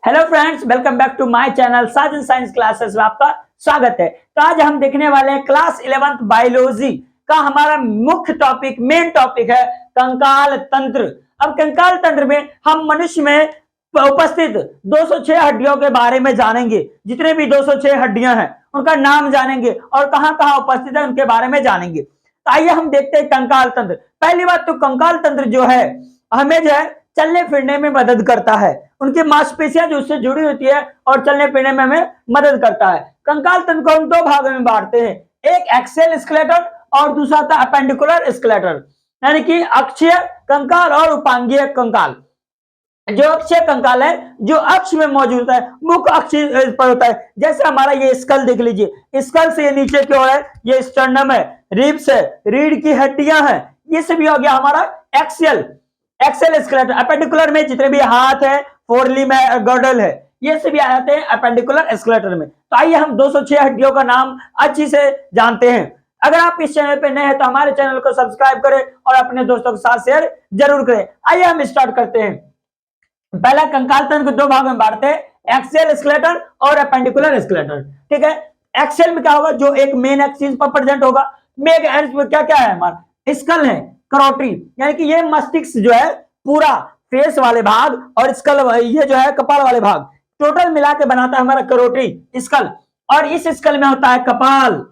Hello friends, welcome back to my channel Sajan science classes में आपका स्वागत है। तो आज हम देखने वाले हैं क्लास 11th बायोलॉजी का हमारा मुख्य टॉपिक, मेन टॉपिक है कंकाल तंत्र। अब कंकाल तंत्र में हम मनुष्य में उपस्थित 206 हड्डियों के बारे में जानेंगे। जितने भी 206 हड्डियां हैं उनका नाम जानेंगे और कहां-कहां उपस्थित है उनके बारे में जानेंगे। तो आइए हम देखते हैं कंकाल तंत्र। पहली बात तो कंकाल तंत्र जो है हमें जो है चलने फिरने में मदद करता है। उनकी मांसपेशियां जो उससे जुड़ी होती है और चलने फिरने में हमें मदद करता है। कंकाल तंत्र को हम दो भागों में बांटते हैं, एक एक्सियल स्केलेटन और दूसरा था अपेंडिकुलर स्केलेटन, यानी कि अक्षीय कंकाल और उपांगीय कंकाल। जो अक्षीय कंकाल है जो अक्ष में मौजूद होता है, मुख्य अक्ष पर होता है। जैसे हमारा ये स्कल देख लीजिए, स्कल से ये नीचे की ओर है, ये स्टर्नम है, रिब्स है, रीढ़ की हड्डियां हैं, ये सभी हो गया हमारा एक्सियल स्केलेटन। अपेंडिकुलर में जितने भी हाथ है, फोरलिम है, गर्डल है, ये सभी आ जाते हैं अपेंडिकुलर स्केलेटन में। तो आइए हम 206 हड्डियों का नाम अच्छी से जानते हैं। अगर आप इस चैनल पे नए हैं तो हमारे चैनल को सब्सक्राइब करें और अपने दोस्तों के साथ शेयर जरूर करें। आइए हम स्टार्ट करते हैं। पहला कंकाल तंत्र को दो भागों में बांटते हैं, एक्सियल स्केलेटन और अपेंडिकुलर स्केलेटन। ठीक है, एक्सियल में क्या होगा, जो एक मेन एक्सिस पर प्रेजेंट होगा। मेन एक्सिस में क्या क्या है, हमारा स्कल है, करोटरी, यानी कि ये मस्तिष्क जो है पूरा फेस वाले भाग और स्कल ये जो है कपाल वाले भाग, टोटल मिला के बनाता है हमारा करोटरी स्कल। और इस स्कल में होता है कपाल,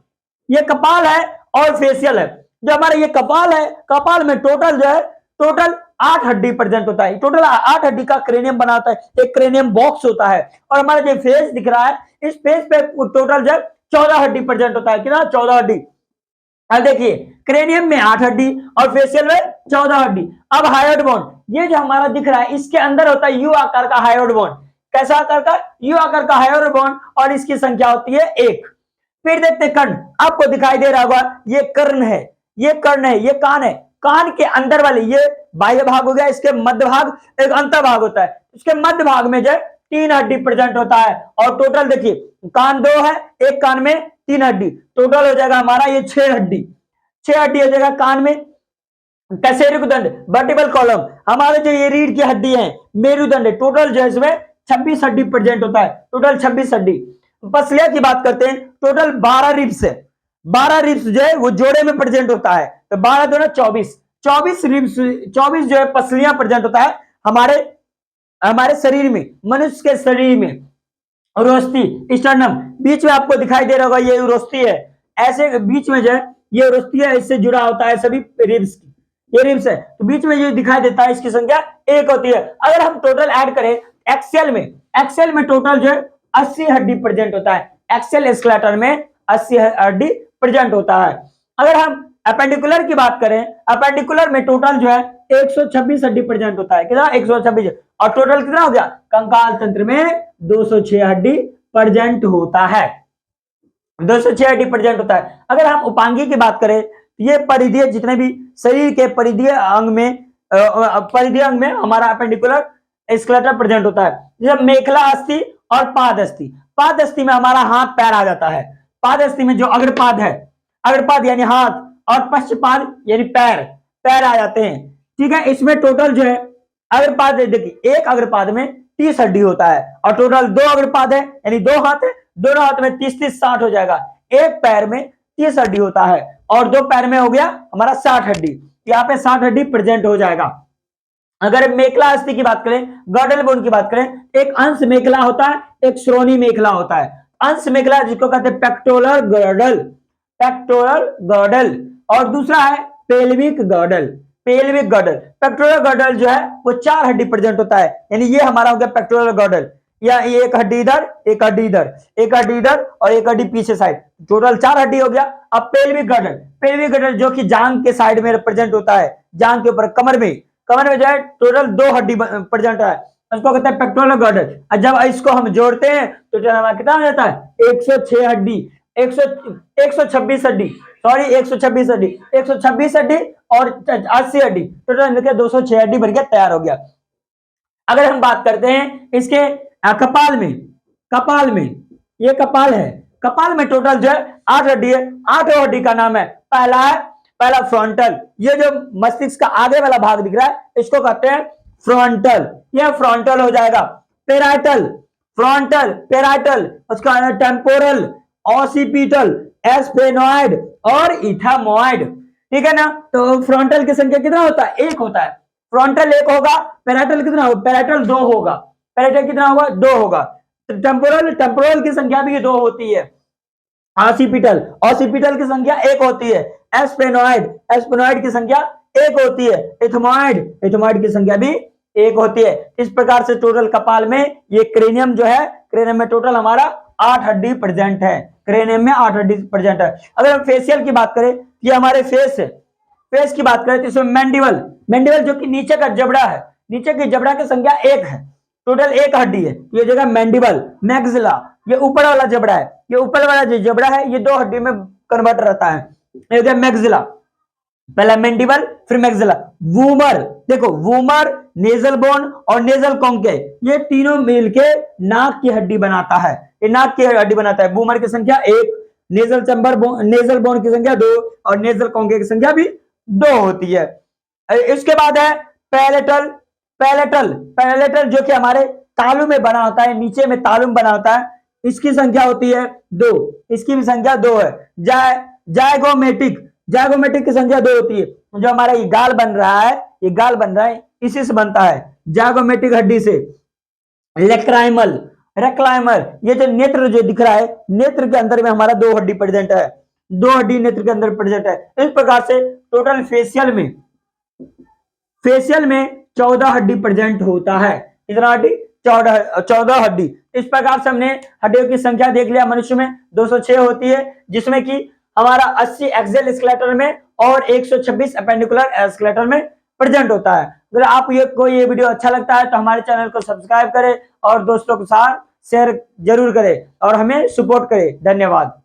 ये कपाल है और फेशियल है। जो हमारा ये कपाल है, कपाल में टोटल जो है टोटल 8 हड्डी प्रेजेंट होता है। टोटल 8 हड्डी का क्रेनियम बनाता है, एक क्रेनियम बॉक्स होता है। और हमारा जो फेस दिख रहा है, इस फेस पे टोटल जो 14 हड्डी प्रेजेंट होता है। कितना? 14 हड्डी। अब देखिए, क्रेनियम में 8 हड्डी और फेशियल में 14 हड्डी। अब हायोइड बोन, ये जो हमारा दिख रहा है, इसके अंदर होता है यू आकार का हायोइड बोन। कैसा आकार का? यू आकार का हायोइड बोन, और इसकी संख्या होती है 1। फिर देखते कर्ण, आपको दिखाई दे रहा होगा, ये कर्ण है, ये कर्ण है, ये कान है। कान के अंदर वाले ये बाह्य भाग हो गया, इसके मध्य भाग एक अंतर भाग होता है। इसके मध्य भाग में जो 3 हड्डी प्रेजेंट होता है। और टोटल देखिए, कान 2 है, एक कान में 3 हड्डी, टोटल हो जाएगा हमारा ये 6 हड्डी। 6 हड्डी हो जाएगा कान में। कशेरुकदंड, वर्टिबल कॉलम, हमारे जो ये रीढ़ की हड्डी है, मेरुदंड, टोटल जो है इसमें 26 हड्डी प्रेजेंट होता है। टोटल 26 हड्डी। पसलिया की बात करते हैं, टोटल 12 रिब्स है। 12 रिब्स जो है वो जोड़े में प्रेजेंट होता है, तो 12 दो 24 रिब्स, 24 जो है पसलियां प्रेजेंट होता है हमारे शरीर में, मनुष्य के शरीर में। उरोस्थी, स्टर्नम, बीच में आपको दिखाई दे रहा होगा, ये उरोस्थी है। ऐसे बीच में जो है ये उरोस्थी है, इससे जुड़ा होता है सभी रिब्स की, ये रिब्स है, तो बीच में ये दिखाई देता है, इसकी संख्या 1 होती है। अगर हम टोटल ऐड करें एक्सेल में टोटल जो है 80 हड्डी प्रेजेंट होता है। एक्सेल स्केलेटन में 80 हड्डी प्रेजेंट होता है। अगर हम अपेंडिकुलर की बात करें, अपेंडिकुलर में टोटल जो है 126 हड्डी प्रेजेंट होता है। कितना? 126। और टोटल कितना हो गया? कंकाल तंत्र में 206 हड्डी प्रेजेंट होता है। 206 हड्डी प्रेजेंट होता है। अगर हम उपांगी की बात करें, ये परिधीय, जितने भी शरीर के परिधीय अंग में हमारा अपेंडिकुलर स्केलेटन प्रेजेंट होता है। जैसे मेखला अस्थि और पाद अस्थि। पाद अस्थि में हमारा हाथ पैर आ जाता है। पाद अस्थि में जो अग्रपाद है, अग्रपाद यानी हाथ, और पश्चपाद यानी पैर आ जाते हैं। ठीक है, इसमें टोटल जो है अग्रपाद, देखिए एक अग्रपाद में 30 हड्डी होता है, और टोटल 2 अग्रपाद है यानी 2 हाथ है, दोनों हाथ में 30 60 हो जाएगा। एक पैर में 30 हड्डी होता है और 2 पैर में हो गया हमारा 60 हड्डी। यहाँ पे 60 हड्डी प्रेजेंट हो जाएगा। अगर मेखला अस्थि की बात करें, गर्डल बोन की बात करें, एक अंश मेखला होता है, एक श्रोणी मेखला होता है। अंश मेखला जिसको कहते हैं पेक्टोरल गर्डल, और दूसरा है पेल्विक गर्डल। पेक्टोरल गर्डल जो है वो 4 हड्डी प्रेजेंट होता है, यानी ये हमारा हो गया पेक्टोरल गर्डल। या एक हड्डी इधर, एक हड्डी इधर, एक हड्डी इधर और एक हड्डी पीछे साइड, टोटल 4 हड्डी हो गया। अब पेल्विक गर्डल जो कि जांग के साइड में प्रेजेंट होता है, जांग के ऊपर, कमर में जो है टोटल 2 हड्डी प्रेजेंट है, उसको कहते हैं पेक्टोरल गर्डल। और जब इसको हम जोड़ते हैं तो हमारा कितना हो जाता है? 106 हड्डी, 126 हड्डी, सॉरी 126 हड्डी, 126 हड्डी और 80 हड्डी, टोटल मिलकर 206 हड्डी बन गया, तैयार हो गया। अगर हम बात करते हैं इसके कपाल में, ये कपाल है, कपाल में टोटल जो है 8 हड्डी है। 8 हड्डी का नाम है, पहला फ्रंटल, ये जो मस्तिष्क का आगे वाला भाग दिख रहा है इसको कहते हैं फ्रंटल, यह फ्रंटल हो जाएगा। पेराइटल, फ्रंटल, पेराइटल, उसका टेम्पोरल, ऑसिपिटल, एस्फेनॉइड और इथामॉइड। ठीक है ना। तो फ्रंटल की संख्या कितना होता है? एक होता है। फ्रंटल एक होगा, पेराइटल कितना होगा? पेराइटल दो होगा। पेराइटल कितना होगा? दो होगा। तो टेम्पोरल की संख्या भी दो होती है। ऑसिपिटल की संख्या एक होती है। एस्फेनॉइड की संख्या एक होती है। इथमॉइड की संख्या भी एक होती है। इस प्रकार से टोटल कपाल में ये क्रेनियम जो है, क्रेनियम में टोटल हमारा 8 हड्डी प्रेजेंट है। क्रेनियम में 8 हड्डी प्रेजेंट है। अगर हम फेशियल की बात करें, ये हमारे फेस की बात करें तो इसमें मैंडिबल जो कि नीचे का जबड़ा है, नीचे की जबड़ा की संख्या एक है। टोटल एक हड्डी है। ये जगह मैंडिबल, मैक्सिला, ये ऊपर वाला जबड़ा है। ये ऊपर वाला जो जबड़ा है ये दो हड्डी में कन्वर्ट रहता है। ये मैक्सिला, पहला मैंडिबल फिर मैक्सिला। वूमर, देखो वूमर, नेजल बोन और नेजल कॉन्केव, ये तीनों मिलके नाक की हड्डी बनाता है। ये नाक की हड्डी बनाता है। वूमर की संख्या एक, नेजल बोन की संख्या दो और नेजल कॉन्केव की संख्या भी दो होती है। इसके बाद है पैलेटल जो कि हमारे तालू में बना होता है, नीचे में तालू में बना होता है। इसकी संख्या होती है दो, इसकी भी संख्या दो है। जायगोमेटिक की संख्या दो होती है। जो हमारा ये गाल बन रहा है इसी से बनता है, जायगोमेटिक हड्डी से। रेक्लाइमर, ये जो नेत्र जो दिख रहा है, नेत्र के अंदर में हमारा दो हड्डी प्रेजेंट है। दो हड्डी नेत्र के अंदर प्रेजेंट है। इस प्रकार से टोटल फेशियल में 14 हड्डी प्रेजेंट होता है। कितना हड्डी? 14 हड्डी। इस प्रकार से हमने हड्डियों की संख्या देख लिया। मनुष्य में 206 होती है, जिसमें कि हमारा 80 एक्सियल स्केलेटन में और 126 अपेंडिकुलर स्केलेटन में प्रेजेंट होता है। अगर आप ये वीडियो अच्छा लगता है तो हमारे चैनल को सब्सक्राइब करें और दोस्तों के साथ शेयर जरूर करें और हमें सपोर्ट करें। धन्यवाद।